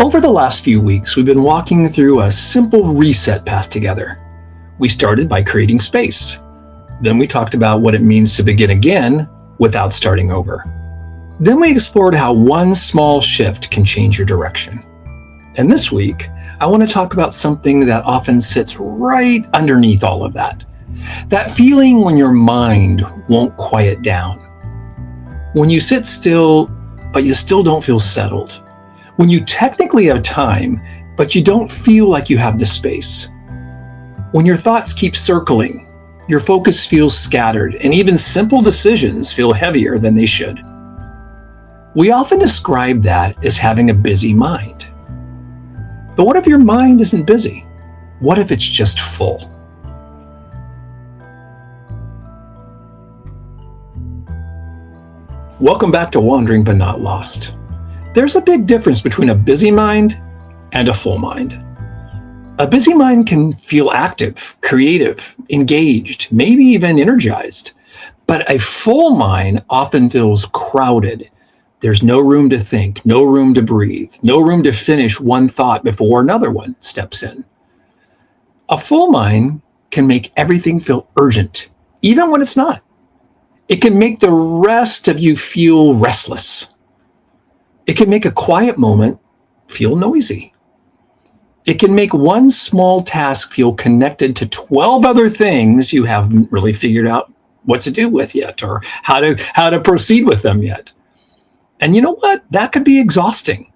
Over the last few weeks, we've been walking through a simple reset path together. We started by creating space. Then we talked about what it means to begin again without starting over. Then we explored how one small shift can change your direction. And this week, I want to talk about something that often sits right underneath all of that. That feeling when your mind won't quiet down. When you sit still, but you still don't feel settled. When you technically have time, but you don't feel like you have the space. When your thoughts keep circling, your focus feels scattered, and even simple decisions feel heavier than they should. We often describe that as having a busy mind. But what if your mind isn't busy? What if it's just full? Welcome back to Wandering But Not Lost. There's a big difference between a busy mind and a full mind. A busy mind can feel active, creative, engaged, maybe even energized. But a full mind often feels crowded. There's no room to think, no room to breathe, no room to finish one thought before another one steps in. A full mind can make everything feel urgent, even when it's not. It can make the rest of you feel restless. It can make a quiet moment feel noisy. It can make one small task feel connected to 12 other things you haven't really figured out what to do with yet or how to proceed with them yet. And you know what? That could be exhausting.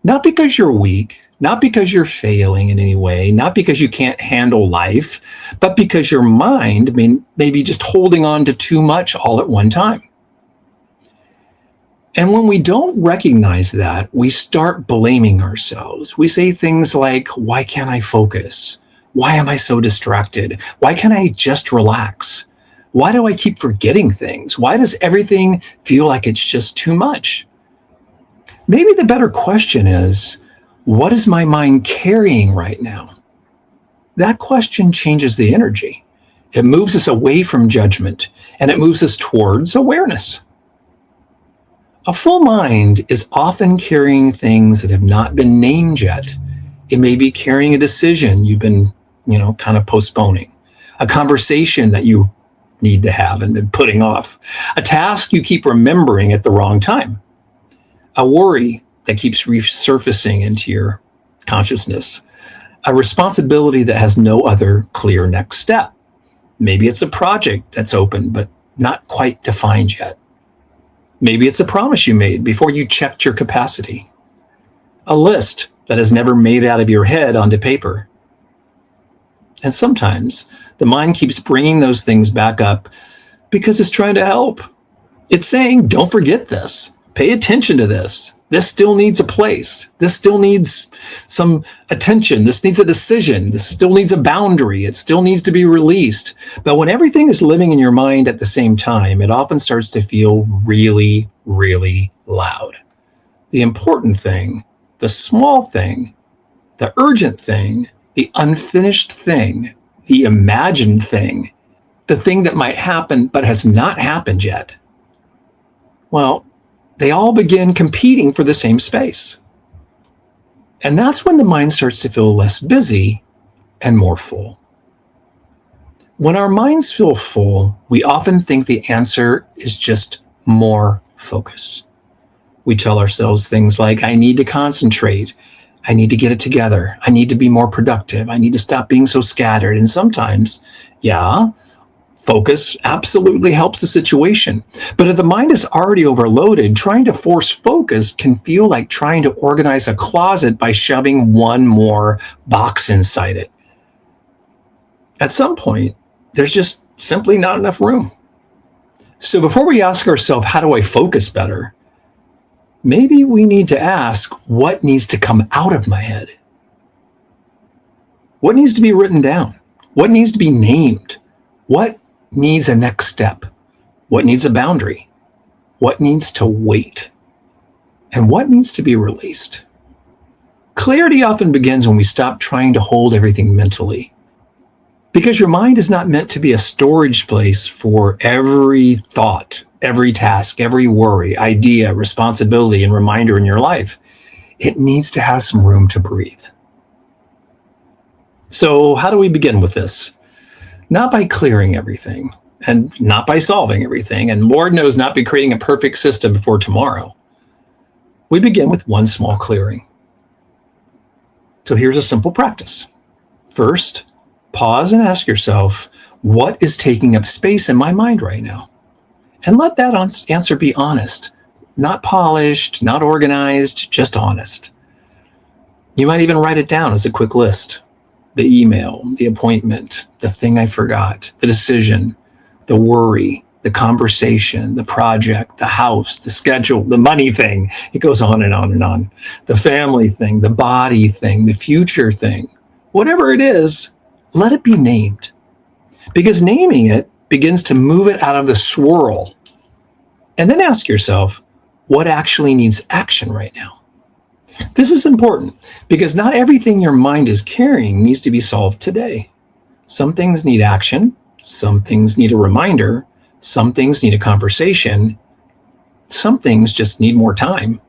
Not because you're weak, not because you're failing in any way, not because you can't handle life, but because your mind may be just holding on to too much all at one time. And when we don't recognize that, we start blaming ourselves. We say things like, why can't I focus? Why am I so distracted? Why can't I just relax? Why do I keep forgetting things? Why does everything feel like it's just too much? Maybe the better question is, what is my mind carrying right now? That question changes the energy. It moves us away from judgment, and it moves us towards awareness. A full mind is often carrying things that have not been named yet. It may be carrying a decision you've been, kind of postponing, a conversation that you need to have and been putting off, a task you keep remembering at the wrong time, a worry that keeps resurfacing into your consciousness, a responsibility that has no other clear next step. Maybe it's a project that's open but not quite defined yet. Maybe it's a promise you made before you checked your capacity, a list that has never made out of your head onto paper. And sometimes the mind keeps bringing those things back up because it's trying to help. It's saying, don't forget this. Pay attention to this. This still needs a place. This still needs some attention. This needs a decision. This still needs a boundary. It still needs to be released. But when everything is living in your mind at the same time, it often starts to feel really, really loud. The important thing, the small thing, the urgent thing, the unfinished thing, the imagined thing, the thing that might happen but has not happened yet. Well, they all begin competing for the same space. And that's when the mind starts to feel less busy and more full. When our minds feel full, we often think the answer is just more focus. We tell ourselves things like, I need to concentrate. I need to get it together. I need to be more productive. I need to stop being so scattered. And sometimes, focus absolutely helps the situation. But if the mind is already overloaded, trying to force focus can feel like trying to organize a closet by shoving one more box inside it. At some point, there's just simply not enough room. So before we ask ourselves, how do I focus better? Maybe we need to ask, what needs to come out of my head? What needs to be written down? What needs to be named? What needs a next step? What needs a boundary? What needs to wait? And what needs to be released? Clarity often begins when we stop trying to hold everything mentally. Because your mind is not meant to be a storage place for every thought, every task, every worry, idea, responsibility, and reminder in your life. it needs to have some room to breathe. So, how do we begin with this? Not by clearing everything and not by solving everything, and Lord knows not by creating a perfect system before tomorrow. We begin with one small clearing. So, here's a simple practice. First, pause and ask yourself, what is taking up space in my mind right now? And let that answer be honest, not polished, not organized, just honest. You might even write it down as a quick list. The email, the appointment, the thing I forgot, the decision, the worry, the conversation, the project, the house, the schedule, the money thing. It goes on and on and on. The family thing, the body thing, the future thing. Whatever it is, let it be named. Because naming it begins to move it out of the swirl. And then ask yourself, what actually needs action right now? This is important because not everything your mind is carrying needs to be solved today. Some things need action, some things need a reminder, some things need a conversation, some things just need more time,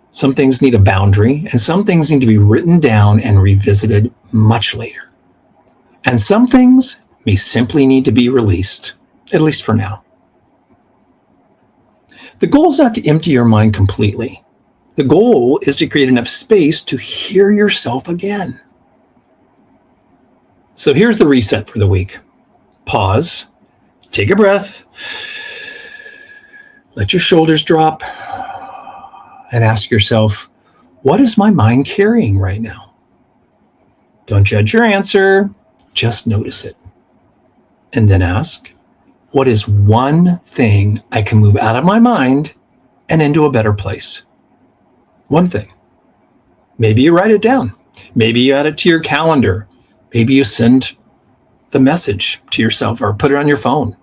some things need a boundary, and some things need to be written down and revisited much later. And some things may simply need to be released, at least for now. The goal is not to empty your mind completely. The goal is to create enough space to hear yourself again. So here's the reset for the week. Pause, take a breath, let your shoulders drop, and ask yourself, what is my mind carrying right now? Don't judge your answer, just notice it. And then ask, what is one thing I can move out of my mind and into a better place? One thing. Maybe you write it down. Maybe you add it to your calendar. Maybe you send the message to yourself or put it on your phone.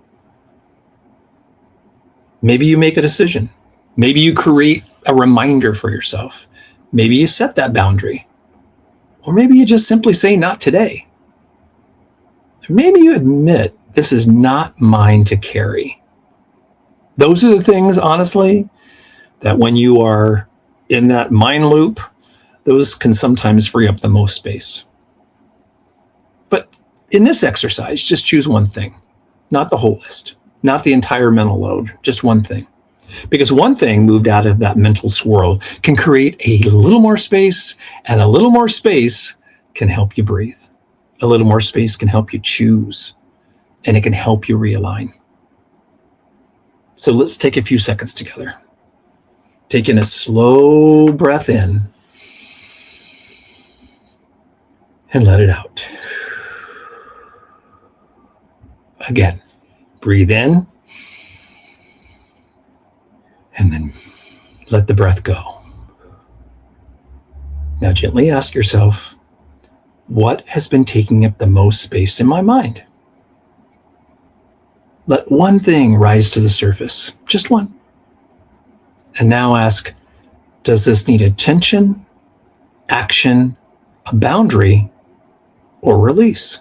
Maybe you make a decision. Maybe you create a reminder for yourself. Maybe you set that boundary. Or maybe you just simply say, not today. Maybe you admit this is not mine to carry. Those are the things, honestly, that when you are in that mind loop, those can sometimes free up the most space. But in this exercise, just choose one thing, not the whole list, not the entire mental load, just one thing. Because one thing moved out of that mental swirl can create a little more space, and a little more space can help you breathe. A little more space can help you choose, and it can help you realign. So let's take a few seconds together. Take in a slow breath in and let it out. Again, breathe in and then let the breath go. Now gently ask yourself, what has been taking up the most space in my mind? Let one thing rise to the surface, just one. And now ask, does this need attention, action, a boundary, or release?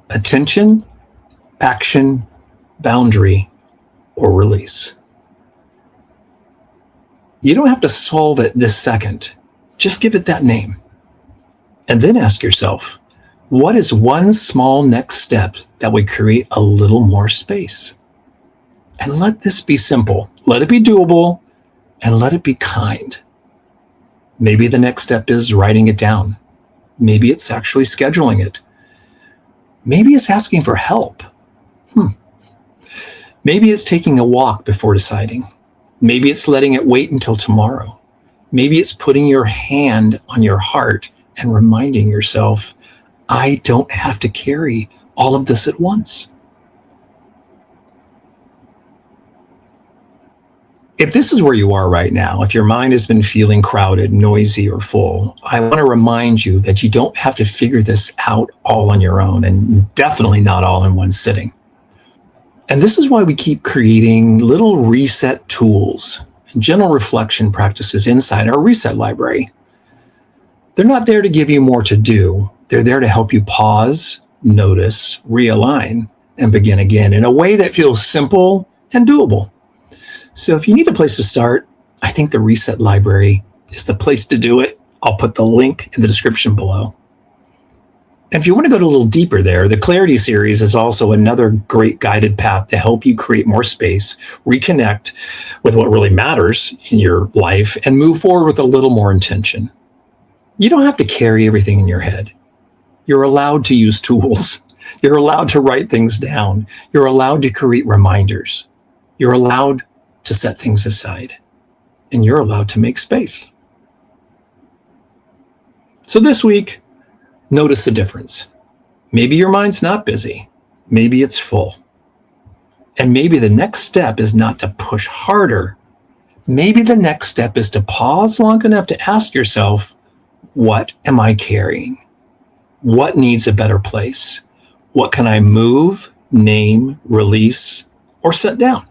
Attention, action, boundary, or release. You don't have to solve it this second. Just give it that name. And then ask yourself, what is one small next step that would create a little more space? And let this be simple. Let it be doable, and let it be kind. Maybe the next step is writing it down. Maybe it's actually scheduling it. Maybe it's asking for help. Maybe it's taking a walk before deciding. Maybe it's letting it wait until tomorrow. Maybe it's putting your hand on your heart and reminding yourself, I don't have to carry all of this at once. If this is where you are right now, if your mind has been feeling crowded, noisy, or full, I want to remind you that you don't have to figure this out all on your own, and definitely not all in one sitting. And this is why we keep creating little reset tools and gentle reflection practices inside our reset library. They're not there to give you more to do. They're there to help you pause, notice, realign, and begin again in a way that feels simple and doable. So if you need a place to start, I think the Reset Library is the place to do it. I'll put the link in the description below. And if you want to go a little deeper there, the Clarity series is also another great guided path to help you create more space, reconnect with what really matters in your life, and move forward with a little more intention. You don't have to carry everything in your head. You're allowed to use tools. You're allowed to write things down. You're allowed to create reminders. You're allowed to set things aside. And you're allowed to make space. So this week, notice the difference. Maybe your mind's not busy. Maybe it's full. And maybe the next step is not to push harder. Maybe the next step is to pause long enough to ask yourself, what am I carrying? What needs a better place? What can I move, name, release, or set down?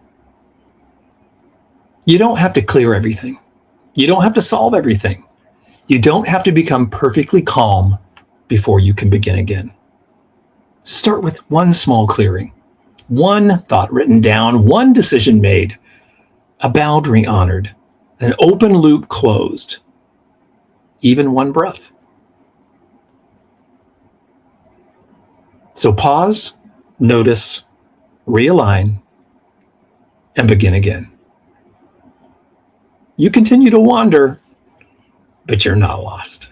You don't have to clear everything. You don't have to solve everything. You don't have to become perfectly calm before you can begin again. Start with one small clearing, one thought written down, one decision made, a boundary honored, an open loop closed, even one breath. So pause, notice, realign, and begin again. You continue to wander, but you're not lost.